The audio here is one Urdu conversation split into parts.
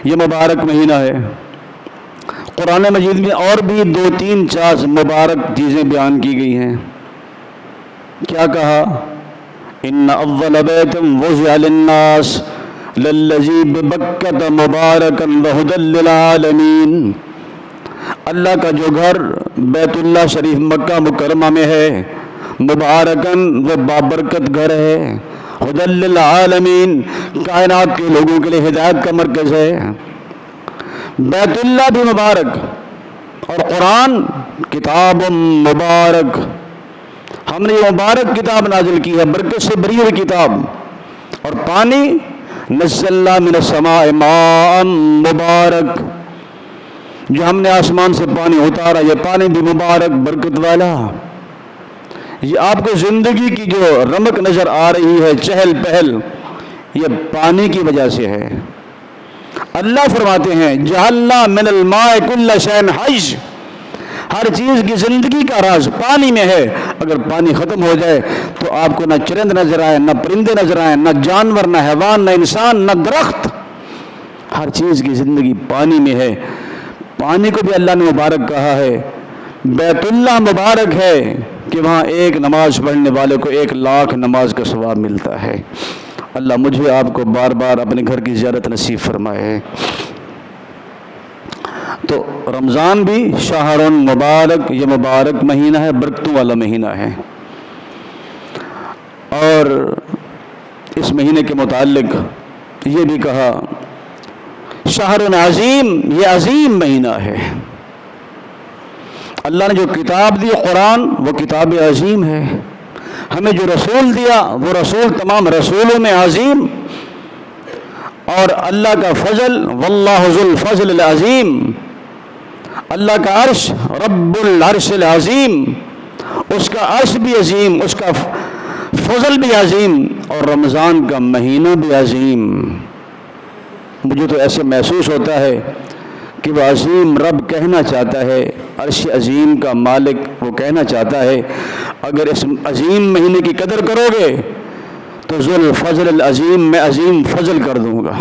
یہ مبارک مہینہ ہے۔ قرآن مجید میں اور بھی 2-3-4 مبارک چیزیں بیان کی گئی ہیں۔ کیا کہا؟ ان اول بیت وضع للناس للذی ببکۃ مبارکا وہدی للعالمین۔ اللہ کا جو گھر بیت اللہ شریف مکہ مکرمہ میں ہے، مبارکن وہ بابرکت گھر ہے، ہدی للعالمین کائنات کے لوگوں کے لیے ہدایت کا مرکز ہے۔ بیت اللہ بھی مبارک، اور قرآن کتاب مبارک، ہم نے یہ مبارک کتاب نازل کی ہے، برکت سے بری ہوئی کتاب۔ اور پانی نزلنا من السماء ماء مبارک، جو ہم نے آسمان سے پانی اتارا، یہ پانی بھی مبارک برکت والا۔ یہ آپ کو زندگی کی جو رمق نظر آ رہی ہے، چہل پہل، یہ پانی کی وجہ سے ہے۔ اللہ فرماتے ہیں جعلنا من الماء کل شیء حی، ہر چیز کی زندگی کا راز پانی میں ہے۔ اگر پانی ختم ہو جائے تو آپ کو نہ چرند نظر آئے، نہ پرندے نظر آئے، نہ جانور، نہ حیوان، نہ انسان، نہ درخت، ہر چیز کی زندگی پانی میں ہے۔ پانی کو بھی اللہ نے مبارک کہا ہے۔ بیت اللہ مبارک ہے کہ وہاں ایک نماز پڑھنے والے کو 1,00,000 نماز کا ثواب ملتا ہے۔ اللہ مجھے آپ کو بار بار اپنے گھر کی زیارت نصیب فرمائے۔ تو رمضان بھی شہر مبارک، یہ مبارک مہینہ ہے، برکتوں والا مہینہ ہے۔ اور اس مہینے کے متعلق یہ بھی کہا شہر عظیم، یہ عظیم مہینہ ہے۔ اللہ نے جو کتاب دی قرآن، وہ کتاب عظیم ہے۔ ہمیں جو رسول دیا، وہ رسول تمام رسولوں میں عظیم۔ اور اللہ کا فضل، واللہ ذو الفضل العظیم، اللہ کا عرش رب العرش العظیم، اس کا عرش بھی عظیم، اس کا فضل بھی عظیم، اور رمضان کا مہینہ بھی عظیم۔ مجھے تو ایسے محسوس ہوتا ہے کہ وہ عظیم رب کہنا چاہتا ہے، عرش عظیم کا مالک وہ کہنا چاہتا ہے اگر اس عظیم مہینے کی قدر کرو گے تو ذو الفضل العظیم، میں عظیم فضل کر دوں گا۔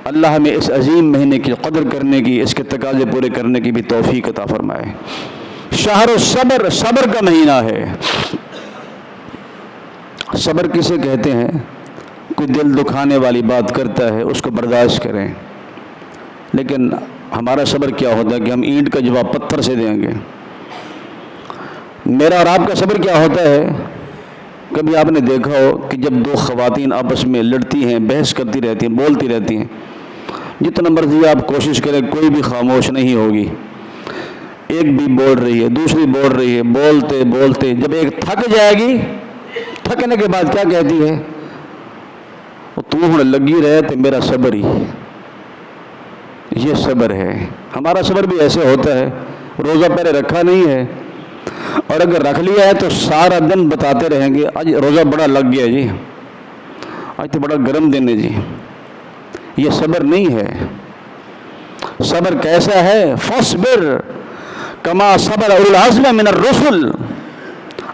اللہ ہمیں اس عظیم مہینے کی قدر کرنے کی، اس کے تقاضے پورے کرنے کی بھی توفیق عطا فرمائے۔ شہر الصبر، صبر کا مہینہ ہے۔ صبر کسے کہتے ہیں؟ کوئی دل دکھانے والی بات کرتا ہے اس کو برداشت کریں، لیکن ہمارا صبر کیا ہوتا ہے کہ ہم اینٹ کا جواب پتھر سے دیں گے۔ میرا اور آپ کا صبر کیا ہوتا ہے؟ کبھی آپ نے دیکھا ہو کہ جب 2 خواتین آپس میں لڑتی ہیں، بحث کرتی رہتی ہیں، بولتی رہتی ہیں، جتنا مرضی آپ کوشش کریں کوئی بھی خاموش نہیں ہوگی۔ ایک بھی بول رہی ہے، دوسری بول رہی ہے، بولتے بولتے جب ایک تھک جائے گی، تھکنے کے بعد کیا کہتی ہے؟ تو ہن لگی رہے تے میرا صبر ہی۔ یہ صبر ہے۔ ہمارا صبر بھی ایسے ہوتا ہے، روزہ پہلے رکھا نہیں ہے، اور اگر رکھ لیا ہے تو سارا دن بتاتے رہیں گے آج روزہ بڑا لگ گیا جی، آج تو بڑا گرم دن ہے جی۔ یہ صبر نہیں ہے۔ صبر کیسا ہے؟ فاصبر کما صبر اولو العزم من الرسل،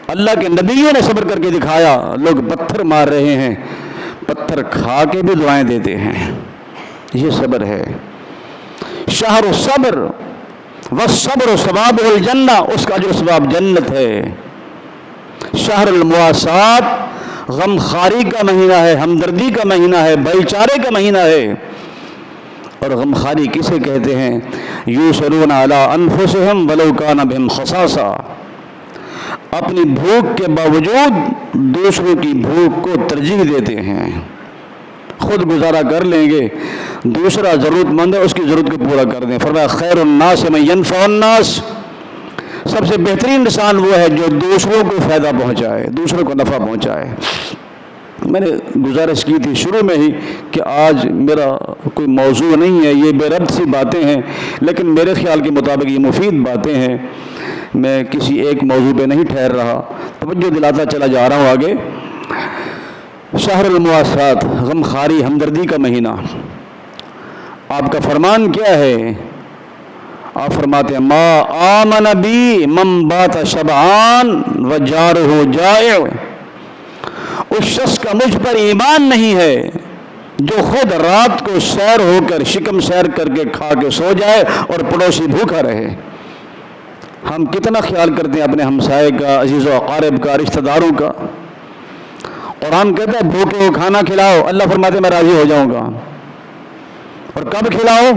اللہ کے نبیوں نے صبر کر کے دکھایا۔ لوگ پتھر مار رہے ہیں، پتھر کھا کے بھی دعائیں دیتے ہیں۔ یہ صبر ہے۔ شہر الصبر والصبر ثوابہ الجنہ، اس کا جو ثواب جنت ہے۔ شہر المواسات، غم خاری کا مہینہ ہے، ہمدردی کا مہینہ ہے، بھائی چارے کا مہینہ ہے۔ اور غم خاری کسے کہتے ہیں؟ یوسرون علی انفسہم ولو کان بہم خصاصہ، اپنی بھوک کے باوجود دوسروں کی بھوک کو ترجیح دیتے ہیں۔ خود گزارا کر لیں گے، دوسرا ضرورت مند ہے اس کی ضرورت کو پورا کر دیں۔ فرمایا خیر الناس من ینفع الناس، سب سے بہترین انسان وہ ہے جو دوسروں کو فائدہ پہنچائے، دوسروں کو نفع پہنچائے۔ میں نے گزارش کی تھی شروع میں ہی کہ آج میرا کوئی موضوع نہیں ہے، یہ بے ربط سی باتیں ہیں، لیکن میرے خیال کے مطابق یہ مفید باتیں ہیں۔ میں کسی ایک موضوع پہ نہیں ٹھہر رہا، توجہ دلاتا چلا جا رہا ہوں آگے۔ شہر المواسات، غم خاری ہمدردی کا مہینہ۔ آپ کا فرمان کیا ہے؟ آپ فرماتے ہیں ما آمن بی من بات شبعان و جارہ جائع، اس شخص کا مجھ پر ایمان نہیں ہے جو خود رات کو سیر ہو کر شکم سیر کر کے کھا کے سو جائے اور پڑوسی بھوکا رہے۔ ہم کتنا خیال کرتے ہیں اپنے ہمسائے کا، عزیز و اقارب کا، رشتہ داروں کا۔ قرآن کہتا ہے بھوکے کو کھانا کھلاؤ، اللہ فرماتے میں راضی ہو جاؤں گا۔ اور کب کھلاؤ؟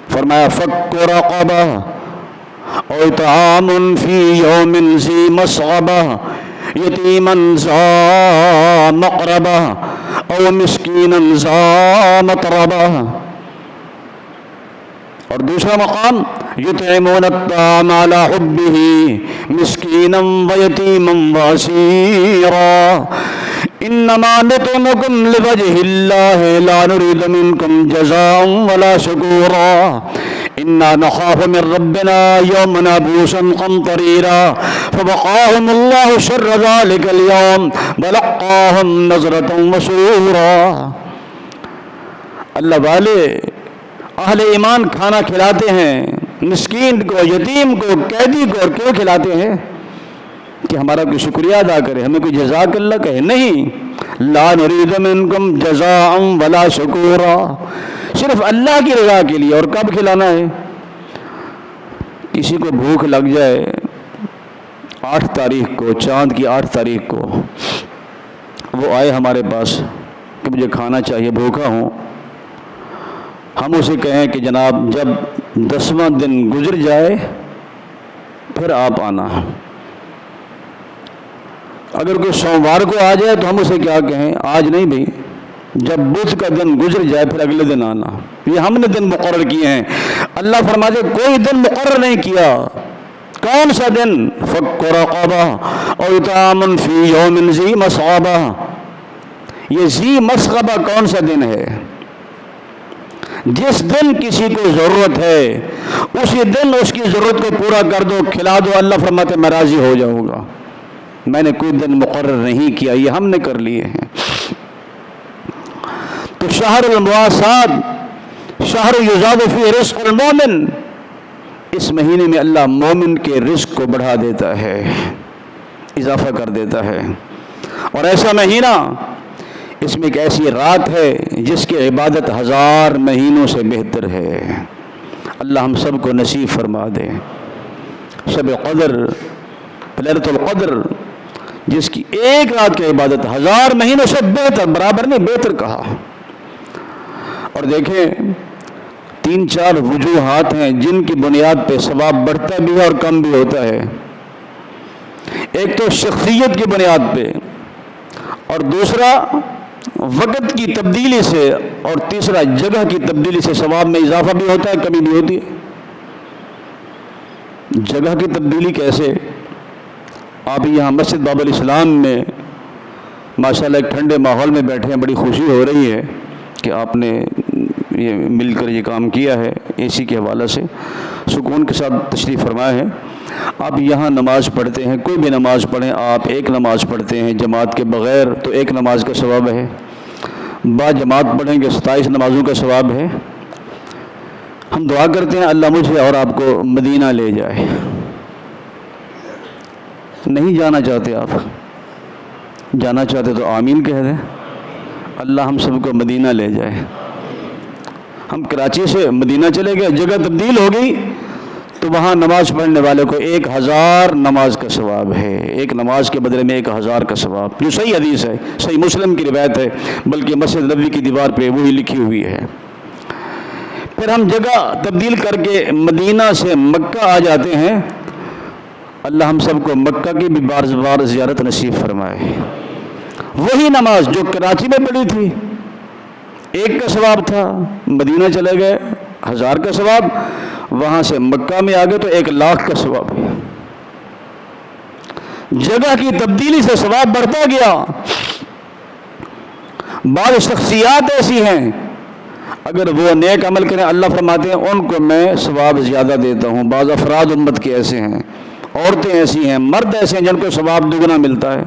فرمایا فک رقبہ او اطعام فی یوم ذی مسغبہ یتیما ذا مقربہ او مسکینا ذا متربہ۔ اور دوسرا مقام یطعمون الطعام علی حبہ مسکینا ویتیما واسیرا انما نطعمکم لوجہ اللہ لا نرید منکم جزاء ولا شکورا انا نخاف من ربنا یوما عبوسا قمطریرا فوقاهم اللہ شر ذلک اليوم ولقاهم نظرة وسرورا۔ اللہ والے اہل ایمان کھانا کھلاتے ہیں، مسکین کو، یتیم کو، قیدی کو، اور کیوں کھلاتے ہیں؟ کہ ہمارا کوئی شکریہ ادا کرے، ہمیں کوئی جزاک اللہ کہے؟ نہیں، لا نرید منکم جزاء ولا شکورا، صرف اللہ کی رضا کے لیے۔ اور کب کھلانا ہے؟ کسی کو بھوک لگ جائے 8 تاریخ کو، چاند کی 8 تاریخ کو وہ آئے ہمارے پاس کہ مجھے کھانا چاہیے، بھوکا ہوں، ہم اسے کہیں کہ جناب جب 10واں دن گزر جائے پھر آپ آنا۔ اگر کوئی سوموار کو آ جائے تو ہم اسے کیا کہیں؟ آج نہیں بھائی، جب بدھ کا دن گزر جائے پھر اگلے دن آنا۔ یہ ہم نے دن مقرر کیے ہیں۔ اللہ فرماتے کوئی دن مقرر نہیں کیا۔ کون سا دن؟ فک رقبہ او اطعام فی یوم ذی مسغبہ۔ یہ ذی مسغبہ کون سا دن ہے؟ جس دن کسی کو ضرورت ہے اسی دن اس کی ضرورت کو پورا کر دو، کھلا دو، اللہ فرماتے میں راضی ہو جاؤں گا۔ میں نے کوئی دن مقرر نہیں کیا، یہ ہم نے کر لیے ہیں۔ تو شہر المواسات، شہر یزاد فی رزق المومن، اس مہینے میں اللہ مومن کے رزق کو بڑھا دیتا ہے، اضافہ کر دیتا ہے۔ اور ایسا مہینہ، اس میں ایک ایسی رات ہے جس کی عبادت 1000 مہینوں سے بہتر ہے۔ اللہ ہم سب کو نصیب فرما دے۔ شب قدر، لیلۃ القدر، جس کی ایک رات کی عبادت 1000 مہینوں سے بہتر، برابر نہیں بہتر کہا۔ اور دیکھیں 3-4 وجوہات ہیں جن کی بنیاد پہ ثواب بڑھتا بھی ہے اور کم بھی ہوتا ہے۔ ایک تو شخصیت کی بنیاد پہ، اور دوسرا وقت کی تبدیلی سے، اور تیسرا جگہ کی تبدیلی سے ثواب میں اضافہ بھی ہوتا ہے، کمی بھی ہوتی ہے۔ جگہ کی تبدیلی کیسے؟ آپ یہاں مسجد باب الاسلام میں ماشاءاللہ ایک ٹھنڈے ماحول میں بیٹھے ہیں، بڑی خوشی ہو رہی ہے کہ آپ نے یہ مل کر یہ کام کیا ہے، اے سی کے حوالے سے سکون کے ساتھ تشریف فرمائے ہیں۔ آپ یہاں نماز پڑھتے ہیں، کوئی بھی نماز پڑھیں، آپ ایک نماز پڑھتے ہیں جماعت کے بغیر تو ایک نماز کا ثواب ہے، با جماعت پڑھیں گے 27 نمازوں کا ثواب ہے۔ ہم دعا کرتے ہیں اللہ مجھے اور آپ کو مدینہ لے جائے۔ نہیں جانا چاہتے آپ؟ جانا چاہتے تو آمین کہہ دیں۔ اللہ ہم سب کو مدینہ لے جائے۔ ہم کراچی سے مدینہ چلے گئے، جگہ تبدیل ہو گئی تو وہاں نماز پڑھنے والے کو 1000 نماز کا ثواب ہے، ایک نماز کے بدلے میں 1000 کا ثواب، جو صحیح حدیث ہے، صحیح مسلم کی روایت ہے، بلکہ مسجد نبوی کی دیوار پہ وہی لکھی ہوئی ہے۔ پھر ہم جگہ تبدیل کر کے مدینہ سے مکہ آ جاتے ہیں۔ اللہ ہم سب کو مکہ کی بھی بار بار زیارت نصیب فرمائے۔ وہی نماز جو کراچی میں پڑھی تھی 1 کا ثواب تھا، مدینہ چلے گئے 1000 کا ثواب، وہاں سے مکہ میں آ گئے تو 1,00,000 کا ثواب ہے۔ جگہ کی تبدیلی سے ثواب بڑھتا گیا۔ بعض شخصیات ایسی ہیں اگر وہ نیک عمل کریں اللہ فرماتے ہیں ان کو میں ثواب زیادہ دیتا ہوں۔ بعض افراد امت کے ایسے ہیں، عورتیں ایسی ہیں، مرد ایسے ہیں جن کو ثواب دگنا ملتا ہے۔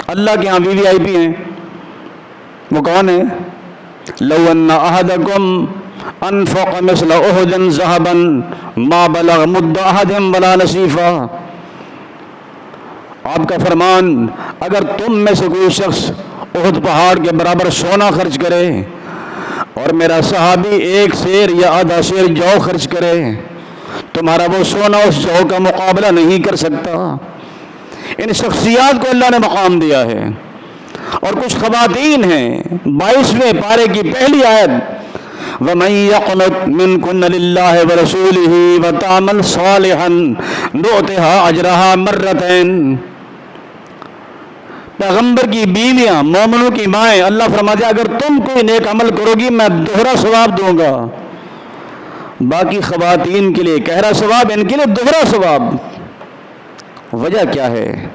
اللہ کے ہاں VIP ہیں۔ وہ کون ہیں؟ لو ان احدکم انفق مثل احد ذهبا ما بلغ مد احدهم ولا نصیفا۔ آپ کا فرمان، اگر تم میں سے کوئی شخص احد پہاڑ کے برابر سونا خرچ کرے اور میرا صحابی ایک سیر یا آدھا سیر جو خرچ کرے، تمہارا وہ سونا اس جو کا مقابلہ نہیں کر سکتا۔ ان شخصیات کو اللہ نے مقام دیا ہے۔ اور کچھ خواتین ہیں، 22ویں پارے کی پہلی آیت، وَمَن يَقْنُتْ مِنكُنَّ لِلَّهِ وَرَسُولِهِ وَتَعْمَلْ صَالِحًا نُؤْتِهَا أَجْرَهَا مَرَّتَيْنِ۔ پیغمبر کی بیویاں، مومنوں کی مائیں، اللہ فرماتے ہیں اگر تم کوئی نیک عمل کرو گی میں دوہرا ثواب دوں گا۔ باقی خواتین کے لیے گہرا ثواب، ان کے لیے دوہرا ثواب۔ وجہ کیا ہے؟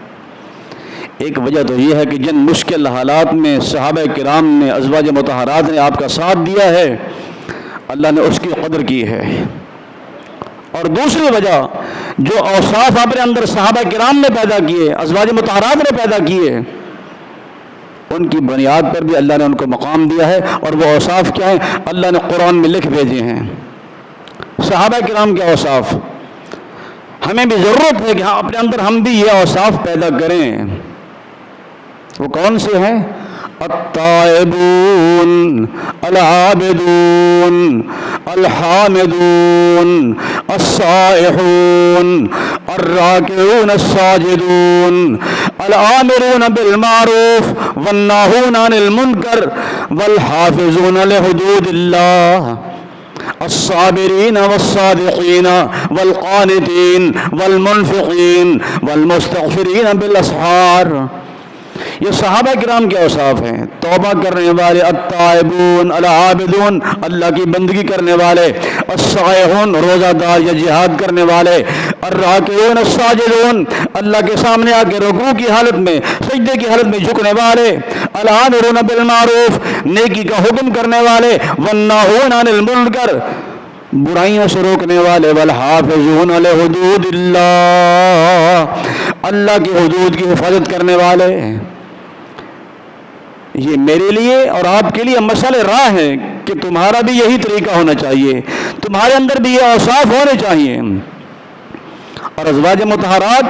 ایک وجہ تو یہ ہے کہ جن مشکل حالات میں صحابہ کرام نے، ازواج مطہرات نے آپ کا ساتھ دیا ہے، اللہ نے اس کی قدر کی ہے۔ اور دوسری وجہ، جو اوصاف اپنے اندر صحابہ کرام نے پیدا کیے، ازواج مطہرات نے پیدا کیے، ان کی بنیاد پر بھی اللہ نے ان کو مقام دیا ہے۔ اور وہ اوصاف کیا ہیں؟ اللہ نے قرآن میں لکھ بھیجے ہیں۔ صحابہ کرام کے اوصاف، ہمیں بھی ضرورت ہے کہ ہاں اپنے اندر ہم بھی یہ اوصاف پیدا کریں۔ وہ کون سے ہیں؟ التائبون العابدون الحامدون السائحون الراکعون الساجدون الآمرون بالمعروف والناہون عن المنکر والحافظون لحدود اللہ الصابرین والصادقین والقانتین والمنفقین والمستغفرین بالاسحار۔ یہ صحابہ کرام کے اوصاف ہیں۔ توبہ کرنے والے، التائبون العابدون، اللہ کی بندگی کرنے والے، السائحون روزہ دار یا جہاد کرنے والے، الراکعون الساجدون اللہ کے سامنے آ کے رکوع کی حالت میں، سجدے کی حالت میں جھکنے والے، الآمرون بالمعروف نیکی کا حکم کرنے والے، والناہون عن المنکر برائیوں سے روکنے والے، والحافظون لحدود اللہ اللہ کی حدود کی حفاظت کرنے والے۔ یہ میرے لیے اور آپ کے لیے مشعل راہ ہے کہ تمہارا بھی یہی طریقہ ہونا چاہیے، تمہارے اندر بھی یہ اوصاف ہونے چاہیے۔ اور ازواج مطہرات،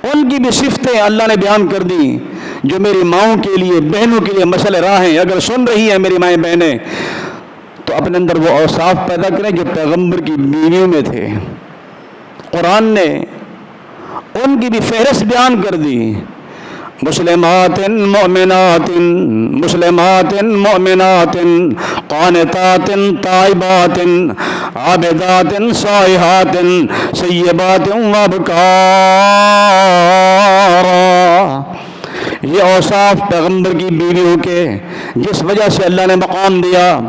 ان کی بھی صفتیں اللہ نے بیان کر دی، جو میری ماؤں کے لیے، بہنوں کے لیے مشعل راہ ہیں۔ اگر سن رہی ہیں میری مائیں بہنیں تو اپنے اندر وہ اوصاف پیدا کریں جو پیغمبر کی بیویوں میں تھے۔ قرآن نے ان کی بھی فہرست بیان کر دی، مسلمات مؤمنات قانتات تائبات عابدات سائحات سیبات وابکارا۔ یہ اوصاف پیغمبر کی بیویوں کے، جس وجہ سے اللہ نے مقام دیا۔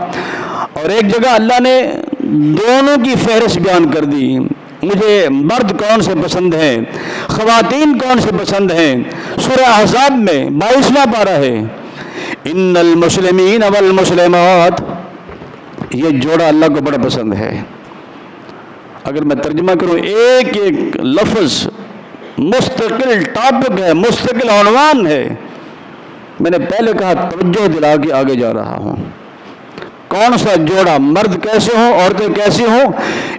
اور ایک جگہ اللہ نے دونوں کی فہرست بیان کر دی، مجھے مرد کون سے پسند ہیں، خواتین کون سے پسند ہیں۔ سورہ احزاب میں 22واں پارہ ہے، ان المسلمین والمسلمات، یہ جوڑا اللہ کو بڑا پسند ہے۔ اگر میں ترجمہ کروں، ایک ایک لفظ مستقل ٹاپک ہے، مستقل عنوان ہے۔ میں نے پہلے کہا، توجہ دلا کے آگے جا رہا ہوں۔ کون سا جوڑا، مرد کیسے ہوں، عورتیں کیسی ہوں؟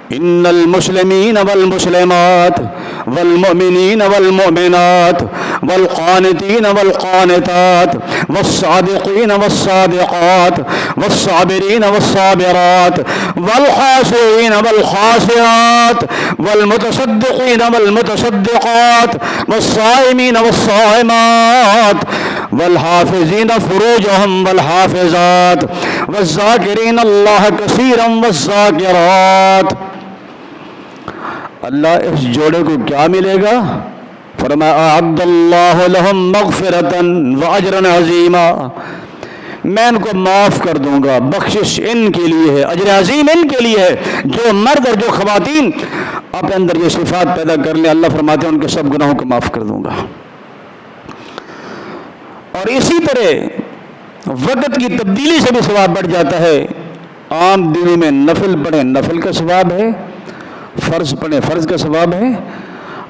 ان المسلمین والمسلمات والمؤمنین والمؤمنات والقانتین والقانتات والصادقین والصادقات والصابرین والصابرات والخاشعین والخاشعات والمتصدقین والمتصدقات والصائمین والصائمات والحافظین فروجهم والحافظات والذاکرین اللہ کثیرا والذاکرات۔ اللہ اس جوڑے کو کیا ملے گا؟ فرمایا اعد اللہ لہم مغفرتا واجرا عظیما، میں ان کو معاف کر دوں گا، بخشش ان کے لیے ہے، اجر عظیم ان کے لیے ہے۔ جو مرد اور جو خواتین اپنے اندر یہ صفات پیدا کر لیں، اللہ فرماتے ہیں ان کے سب گناہوں کو معاف کر دوں گا۔ اور اسی طرح وقت کی تبدیلی سے بھی ثواب بڑھ جاتا ہے۔ عام دنوں میں نفل پڑھیں، نفل کا ثواب ہے، فرض پڑھیں، فرض کا ثواب ہے۔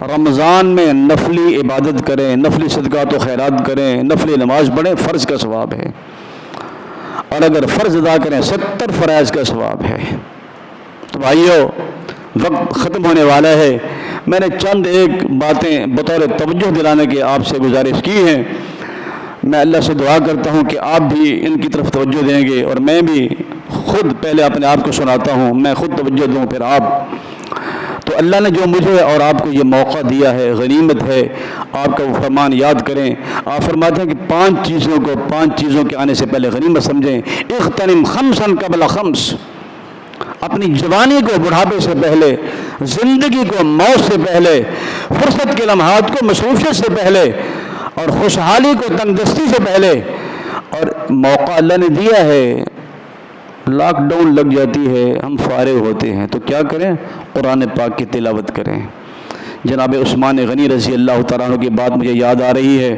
رمضان میں نفلی عبادت کریں، نفلی صدقات و خیرات کریں، نفلی نماز پڑھیں، فرض کا ثواب ہے۔ اور اگر فرض ادا کریں 70 فرائض کا ثواب ہے۔ تو بھائیو، وقت ختم ہونے والا ہے۔ میں نے چند ایک باتیں بطور توجہ دلانے کے آپ سے گزارش کی ہیں۔ میں اللہ سے دعا کرتا ہوں کہ آپ بھی ان کی طرف توجہ دیں گے، اور میں بھی خود پہلے اپنے آپ کو سناتا ہوں، میں خود توجہ دوں پھر آپ۔ تو اللہ نے جو مجھے اور آپ کو یہ موقع دیا ہے، غنیمت ہے، آپ کا وہ فرمان یاد کریں۔ آپ فرماتے ہیں کہ 5 چیزوں کے آنے سے پہلے غنیمت سمجھیں۔ اغتنم خمسا قبل خمس، اپنی جوانی کو بڑھاپے سے پہلے، زندگی کو موت سے پہلے، فرصت کے لمحات کو مصروفیت سے پہلے، اور خوشحالی کو تندرستی سے پہلے۔ اور موقع اللہ نے دیا ہے، لاک ڈاؤن لگ جاتی ہے، ہم فارغ ہوتے ہیں، تو کیا کریں؟ قرآن پاک کی تلاوت کریں۔ جناب عثمان غنی رضی اللہ تعالیٰ عنہ کی بات مجھے یاد آ رہی ہے۔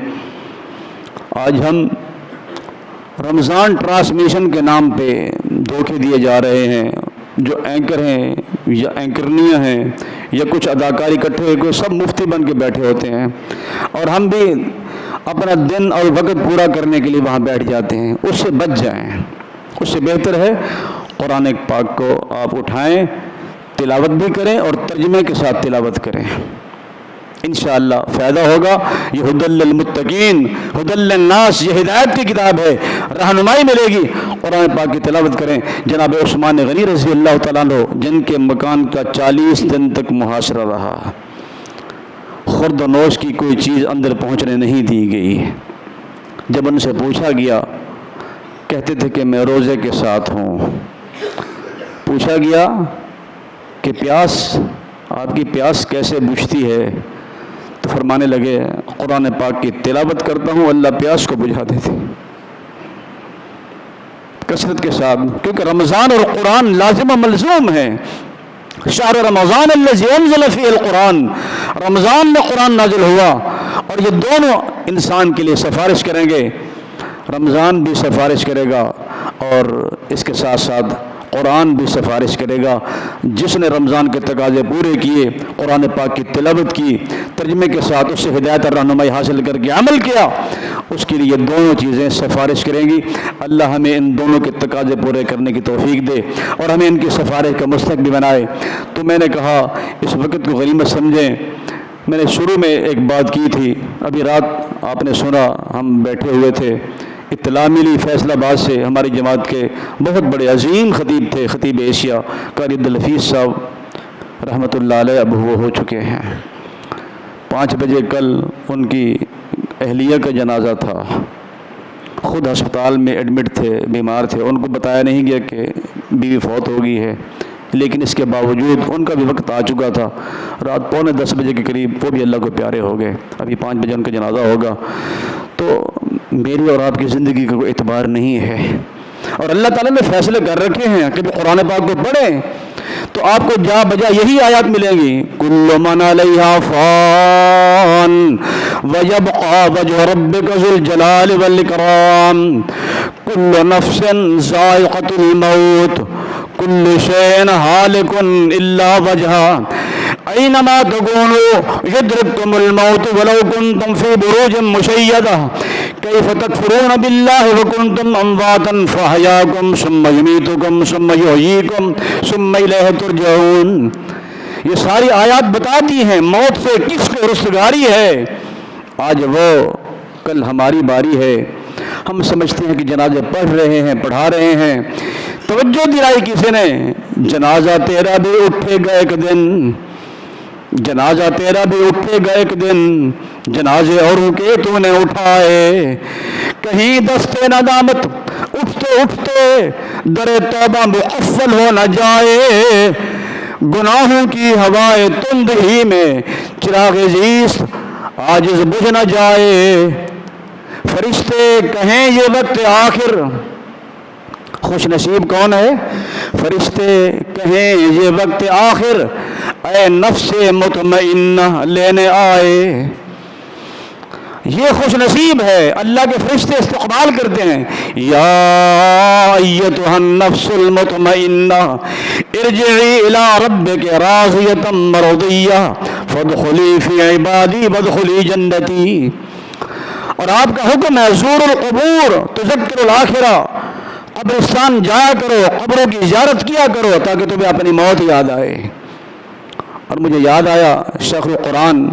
آج ہم رمضان ٹرانسمیشن کے نام پہ دھوکے دیے جا رہے ہیں، جو اینکر ہیں یا اینکرنیاں ہیں یا کچھ اداکار اکٹھے ہوئے کوئی سب مفتی بن کے بیٹھے ہوتے ہیں، اور ہم بھی اپنا دن اور وقت پورا کرنے کے لیے وہاں بیٹھ جاتے ہیں۔ اس سے بچ جائیں، اس سے بہتر ہے قرآن پاک کو آپ اٹھائیں، تلاوت بھی کریں اور ترجمے کے ساتھ تلاوت کریں، انشاءاللہ فائدہ ہوگا۔ یہ ہدی للمتقین، ہدی للناس، یہ ہدایت کی کتاب ہے، رہنمائی ملے گی۔ قرآن پاک کی تلاوت کریں۔ جناب عثمان غنی رضی اللہ تعالیٰ عنہ، جن کے مکان کا 40 دن تک محاصرہ رہا، خورد و نوش کی کوئی چیز اندر پہنچنے نہیں دی گئی، جب ان سے پوچھا گیا، کہتے تھے کہ میں روزے کے ساتھ ہوں۔ پوچھا گیا کہ پیاس، آپ کی پیاس کیسے بجھتی ہے؟ تو فرمانے لگے، قرآن پاک کی تلاوت کرتا ہوں، اللہ پیاس کو بجھا دیتے کثرت کے ساتھ، کیونکہ رمضان اور قرآن لازم و ملزوم ہے۔ شہر رمضان الذی انزل فیہ القرآن، رمضان میں قرآن نازل ہوا، اور یہ دونوں انسان کے لیے سفارش کریں گے۔ رمضان بھی سفارش کرے گا اور اس کے ساتھ ساتھ قرآن بھی سفارش کرے گا۔ جس نے رمضان کے تقاضے پورے کیے، قرآن پاک کی تلاوت کی، ترجمے کے ساتھ اس سے ہدایت اور رہنمائی حاصل کر کے عمل کیا، اس کے لیے دونوں چیزیں سفارش کریں گی۔ اللہ ہمیں ان دونوں کے تقاضے پورے کرنے کی توفیق دے اور ہمیں ان کی سفارش کا مستحق بھی بنائے۔ تو میں نے کہا اس وقت کو غنیمت سمجھیں۔ میں نے شروع میں ایک بات کی تھی، ابھی رات آپ نے سنا، ہم بیٹھے ہوئے تھے، اطلاع ملی فیصل آباد سے، ہماری جماعت کے بہت بڑے عظیم خطیب تھے، خطیب ایشیا قاری عبدالحفیظ صاحب رحمۃ اللہ علیہ، اب وہ ہو چکے ہیں۔ 5 بجے کل ان کی اہلیہ کا جنازہ تھا، خود ہسپتال میں ایڈمٹ تھے، بیمار تھے، ان کو بتایا نہیں گیا کہ بیوی فوت ہو گئی ہے، لیکن اس کے باوجود ان کا بھی وقت آ چکا تھا، رات 9:45 بجے کے قریب وہ بھی اللہ کو پیارے ہو گئے۔ ابھی 5 بجے ان کا جنازہ ہوگا۔ تو میری اور آپ کی زندگی کا کوئی اعتبار نہیں ہے، اور اللہ تعالیٰ نے فیصلے کر رکھے ہیں کہ قرآن پاک کو پڑھیں تو آپ کو جا بجا یہی آیات ملیں گی، کل من علیہا فان ویبقى وجہ ربک ذو الجلال والاکرام، کل نفس ذائقۃ الموت، کل شیء ہالک الا وجہہ، اینما تکونوا یدرککم الموت ولو کنتم فی بروج مشیدہ، کیف تکفرون باللہ وکنتم امواتا فاحیاکم ثم یمیتکم ثم یحییکم ثم الیہ ترجعون۔ یہ ساری آیات بتاتی ہیں موت سے کس کو رستگاری ہے۔ آج وہ، کل ہماری باری ہے۔ ہم سمجھتے ہیں کہ جنازے پڑھ رہے ہیں، پڑھا رہے ہیں، توجہ دلائی کسی نے، جنازہ تیرا بھی اٹھے گا ایک دن، جنازہ تیرا بھی اٹھے گا ایک دن، جنازے اوروں کے تو نے اٹھائے، کہیں دستے ندامت اٹھتے اٹھتے در توبہ مقفل ہو نہ جائے، گناہوں کی ہوائے تند ہی میں چراغ زیست عاجز بجھ نہ جائے، فرشتے کہیں یہ وقت آخر، خوش نصیب کون ہے؟ فرشتے کہیں یہ وقت آخر، اے نفس مطمئنہ لینے آئے۔ یہ خوش نصیب ہے، اللہ کے فرشتے استقبال کرتے ہیں، یا ایتھا النفس المطمئنہ ارجعی الی ربک راضیۃ مرضیہ فادخلی فی عبادی وادخلی جنتی۔ اور آپ کا حکم ہے زور القبور تذکر الآخرہ، قبرستان جایا کرو، قبروں کی زیارت کیا کرو تاکہ تمہیں اپنی موت یاد آئے۔ اور مجھے یاد آیا شیخ القرآن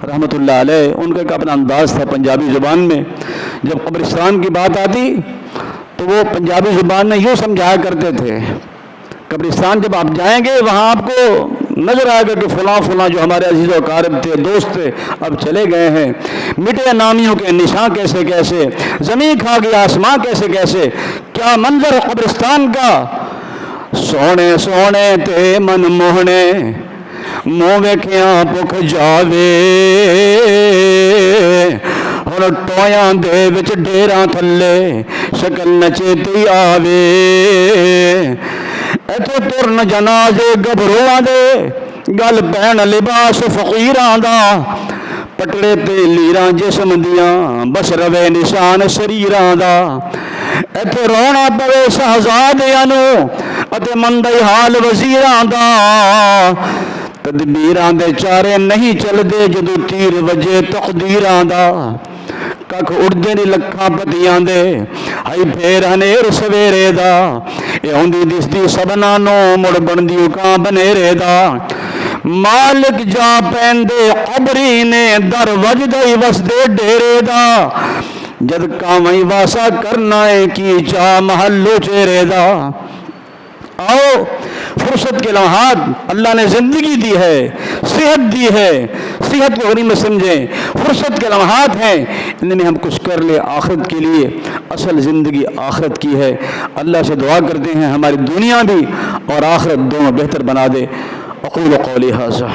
رحمۃ اللہ علیہ، ان کا ایک اپنا انداز تھا پنجابی زبان میں، جب قبرستان کی بات آتی تو وہ پنجابی زبان میں یوں سمجھایا کرتے تھے، قبرستان جب آپ جائیں گے وہاں آپ کو نظر آئے گا کہ فلاں فلاں جو ہمارے عزیز و اقارب تھے، دوست تھے، اب چلے گئے ہیں، مٹے نامیوں کے نشان کیسے کیسے، زمین کھا گیا آسمان کیسے کیسے، کیا منظر قبرستان کا، سونے سونے تے من موہنے منہ ویکھیاں بھکھ جاوے، ہن ٹویاں دے وچ ڈیراں تھلے شکل نچیتی آوے، ایتھے ترن جنازے گبروਆਂ دے گل پین لباس فقیراں دا، پٹڑے تے لیراں جسم دیاں بس روے نشان شریراں دا، ایتھے رونا پوے شہزادیاں نوں اتے مندی حال وزیراں دا، تدبیراں دے چارے نہیں چلدے جدوں تیر وجے تقدیراں دا، ککھ اڑدے نہیں لکھاں پتیاں دے ہائی پھیر ہنیر سویرے دا، اے ہوندی دسدی سبنا نو مڑ بندی کاں بنیرے دا، مالک جا پیندے قبری نے در وجدئی وسدے ڈیرے دا، جد کامئی واسا کرنا ہے کی چا محلو چہرے دا۔ آؤ فرصت کے لمحات اللہ نے زندگی دی ہے، صحت دی ہے، صحت کو غنیمت سمجھیں، فرصت کے لمحات ہیں، ان میں ہم کچھ کر لیں آخرت کے لیے، اصل زندگی آخرت کی ہے۔ اللہ سے دعا کرتے ہیں ہماری دنیا بھی اور آخرت دونوں بہتر بنا دے۔ اقول قولی ھذا۔